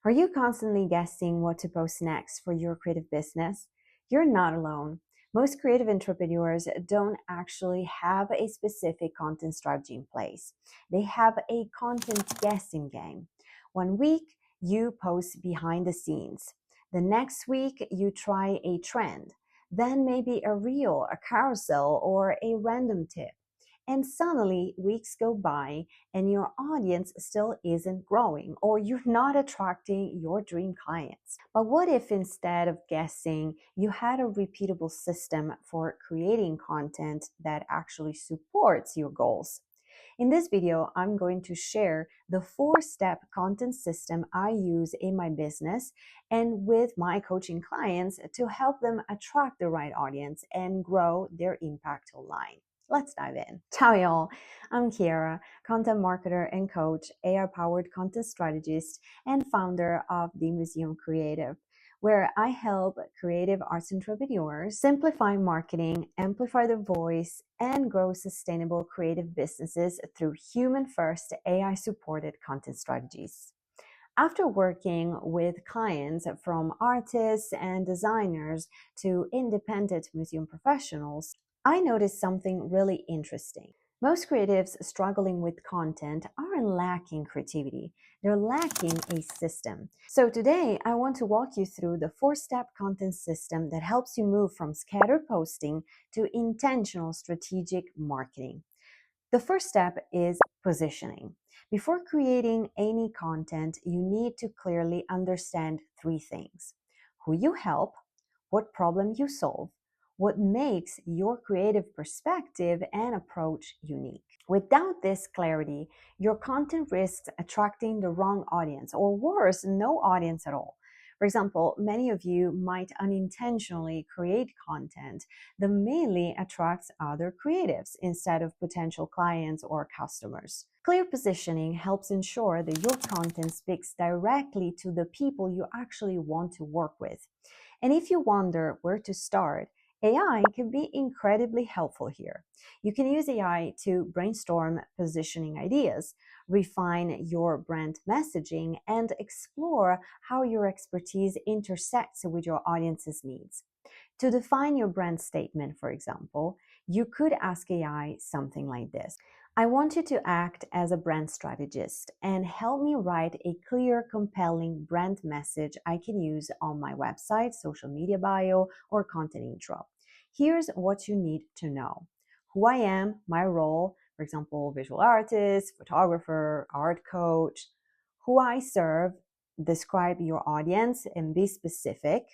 Are you constantly guessing what to post next for your creative business? You're not alone. Most creative entrepreneurs don't actually have a specific content strategy in place. They have a content guessing game. One week, you post behind the scenes. The next week, you try a trend. Then maybe a reel, a carousel, or a random tip. And suddenly, weeks go by and your audience still isn't growing or you're not attracting your dream clients. But what if instead of guessing, you had a repeatable system for creating content that actually supports your goals? In this video, I'm going to share the 4-step content system I use in my business and with my coaching clients to help them attract the right audience and grow their impact online. Let's dive in. Ciao, y'all. I'm Kiara, content marketer and coach, AI-powered content strategist, and founder of The Museum Creative, where I help creative arts entrepreneurs simplify marketing, amplify their voice, and grow sustainable creative businesses through human-first AI-supported content strategies. After working with clients from artists and designers to independent museum professionals, I noticed something really interesting. Most creatives struggling with content aren't lacking creativity, they're lacking a system. So today, I want to walk you through the 4-step content system that helps you move from scattered posting to intentional strategic marketing. The first step is positioning. Before creating any content, you need to clearly understand 3 things: who you help, what problem you solve, what makes your creative perspective and approach unique. Without this clarity, your content risks attracting the wrong audience, or worse, no audience at all. For example, many of you might unintentionally create content that mainly attracts other creatives instead of potential clients or customers. Clear positioning helps ensure that your content speaks directly to the people you actually want to work with. And if you wonder where to start, AI can be incredibly helpful here. You can use AI to brainstorm positioning ideas, refine your brand messaging, and explore how your expertise intersects with your audience's needs. To define your brand statement, for example, you could ask AI something like this: I want you to act as a brand strategist and help me write a clear, compelling brand message I can use on my website, social media bio, or content intro. Here's what you need to know: who I am, my role, for example, visual artist, photographer, art coach, who I serve, describe your audience and be specific,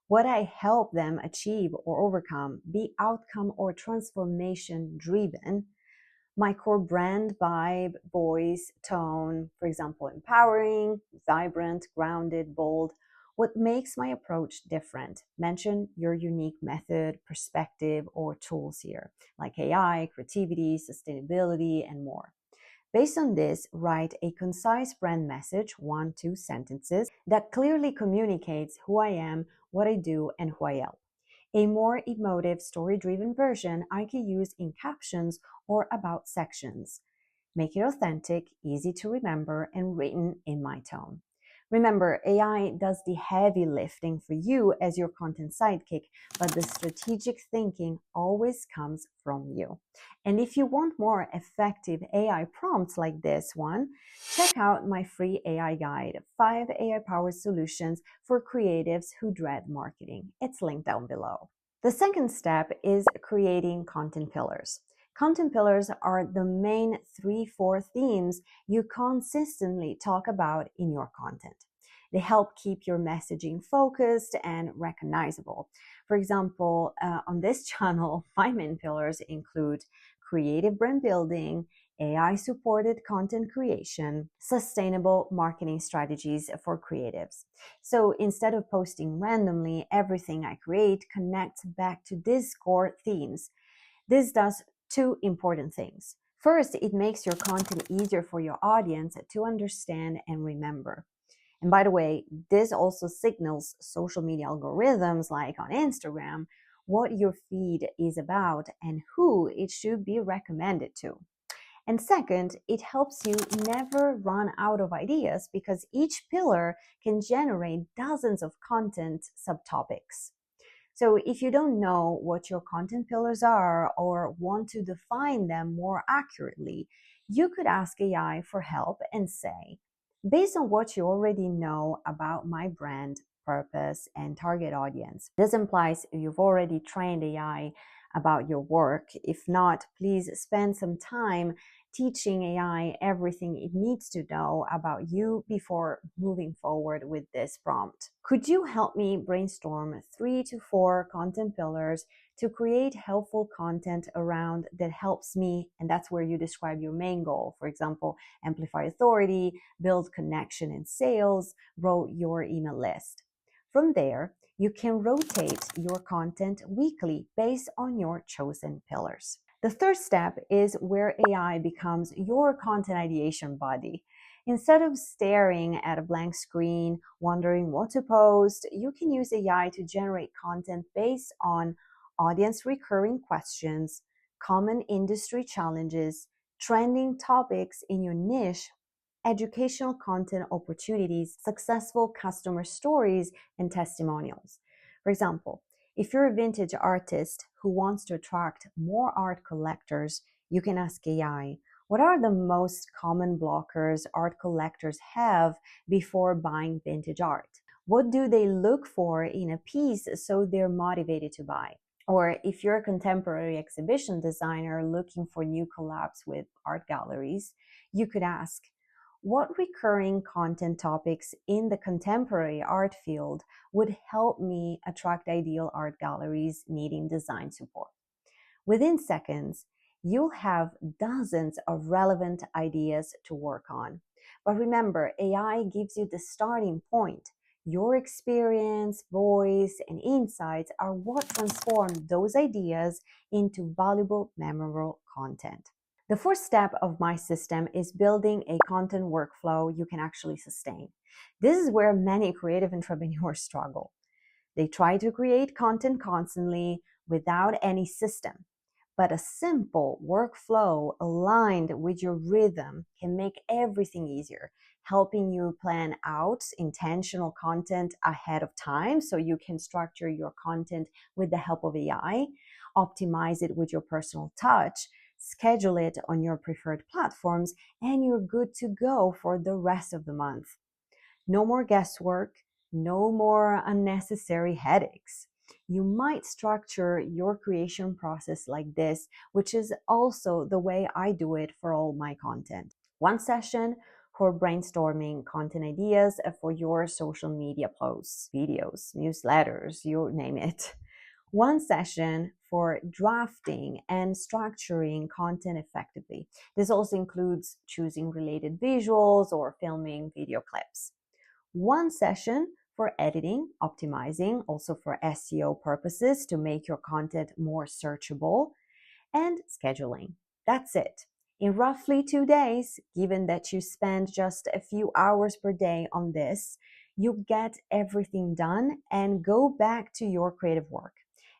what I help them achieve or overcome, be outcome or transformation driven, my core brand vibe, voice, tone, for example, empowering, vibrant, grounded, bold. What makes my approach different? Mention your unique method, perspective, or tools here, like AI, creativity, sustainability, and more. Based on this, write a concise brand message, 1-2 sentences, that clearly communicates who I am, what I do, and who I help. A more emotive, story-driven version I can use in captions or about sections. Make it authentic, easy to remember, and written in my tone. Remember, AI does the heavy lifting for you as your content sidekick, but the strategic thinking always comes from you. And if you want more effective AI prompts like this one, check out my free AI guide, 5 AI-powered solutions for creatives who dread marketing. It's linked down below. The second step is creating content pillars. Content pillars are the main 3-4 themes you consistently talk about in your content. They help keep your messaging focused and recognizable. For example, on this channel, my main pillars include creative brand building, AI-supported content creation, sustainable marketing strategies for creatives. So instead of posting randomly, everything I create connects back to these core themes. This does 2 important things. First, it makes your content easier for your audience to understand and remember. And by the way, this also signals social media algorithms like on Instagram what your feed is about and who it should be recommended to. And second, it helps you never run out of ideas because each pillar can generate dozens of content subtopics. So if you don't know what your content pillars are or want to define them more accurately, you could ask AI for help and say, based on what you already know about my brand, purpose, and target audience. This implies you've already trained AI about your work. If not, please spend some time teaching AI everything it needs to know about you before moving forward with this prompt. Could you help me brainstorm 3 to 4 content pillars to create helpful content around that helps me? And that's where you describe your main goal. For example, amplify authority, build connection in sales, grow your email list. From there, you can rotate your content weekly based on your chosen pillars. The third step is where AI becomes your content ideation buddy. Instead of staring at a blank screen, wondering what to post, you can use AI to generate content based on audience recurring questions, common industry challenges, trending topics in your niche, educational content opportunities, successful customer stories, and testimonials. For example, if you're a vintage artist who wants to attract more art collectors, you can ask AI, what are the most common blockers art collectors have before buying vintage art? What do they look for in a piece so they're motivated to buy? Or if you're a contemporary exhibition designer looking for new collabs with art galleries, you could ask, what recurring content topics in the contemporary art field would help me attract ideal art galleries needing design support? Within seconds, you'll have dozens of relevant ideas to work on. But remember, AI gives you the starting point. Your experience, voice, and insights are what transform those ideas into valuable, memorable content. The fourth step of my system is building a content workflow you can actually sustain. This is where many creative entrepreneurs struggle. They try to create content constantly without any system. But a simple workflow aligned with your rhythm can make everything easier, helping you plan out intentional content ahead of time so you can structure your content with the help of AI, optimize it with your personal touch, schedule it on your preferred platforms, and you're good to go for the rest of the month. No more guesswork, no more unnecessary headaches. You might structure your creation process like this, which is also the way I do it for all my content. One session for brainstorming content ideas for your social media posts, videos, newsletters, you name it. One session for drafting and structuring content effectively. This also includes choosing related visuals or filming video clips. One session for editing, optimizing, also for SEO purposes to make your content more searchable, and scheduling. That's it. In roughly 2 days, given that you spend just a few hours per day on this, you get everything done and go back to your creative work.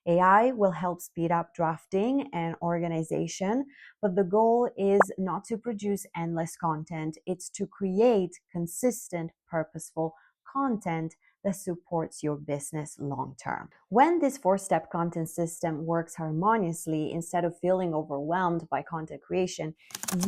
AI will help speed up drafting and organization, but the goal is not to produce endless content. It's to create consistent, purposeful content that supports your business long term. When this 4-step content system works harmoniously, instead of feeling overwhelmed by content creation,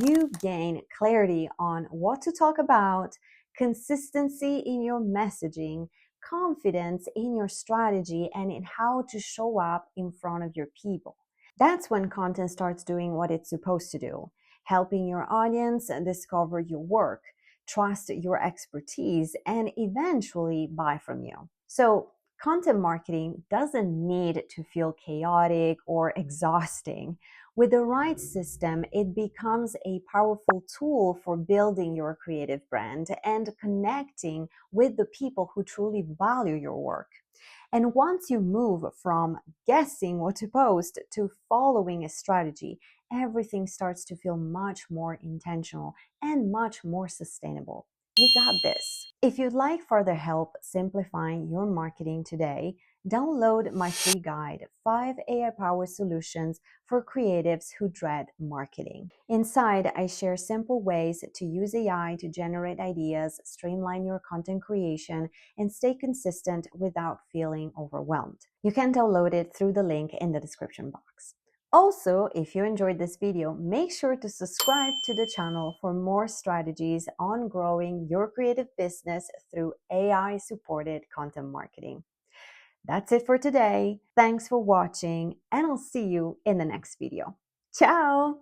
you gain clarity on what to talk about, consistency in your messaging, confidence in your strategy, and in how to show up in front of your people. That's when content starts doing what it's supposed to do, helping your audience discover your work, trust your expertise, and eventually buy from you. So, content marketing doesn't need to feel chaotic or exhausting. With the right system, it becomes a powerful tool for building your creative brand and connecting with the people who truly value your work. And once you move from guessing what to post to following a strategy, everything starts to feel much more intentional and much more sustainable. You got this. If you'd like further help simplifying your marketing today, download my free guide, 5 AI-powered solutions for creatives who dread marketing. Inside, I share simple ways to use AI to generate ideas, streamline your content creation, and stay consistent without feeling overwhelmed. You can download it through the link in the description box. Also, if you enjoyed this video, make sure to subscribe to the channel for more strategies on growing your creative business through AI-supported content marketing. That's it for today. Thanks for watching, and I'll see you in the next video. Ciao!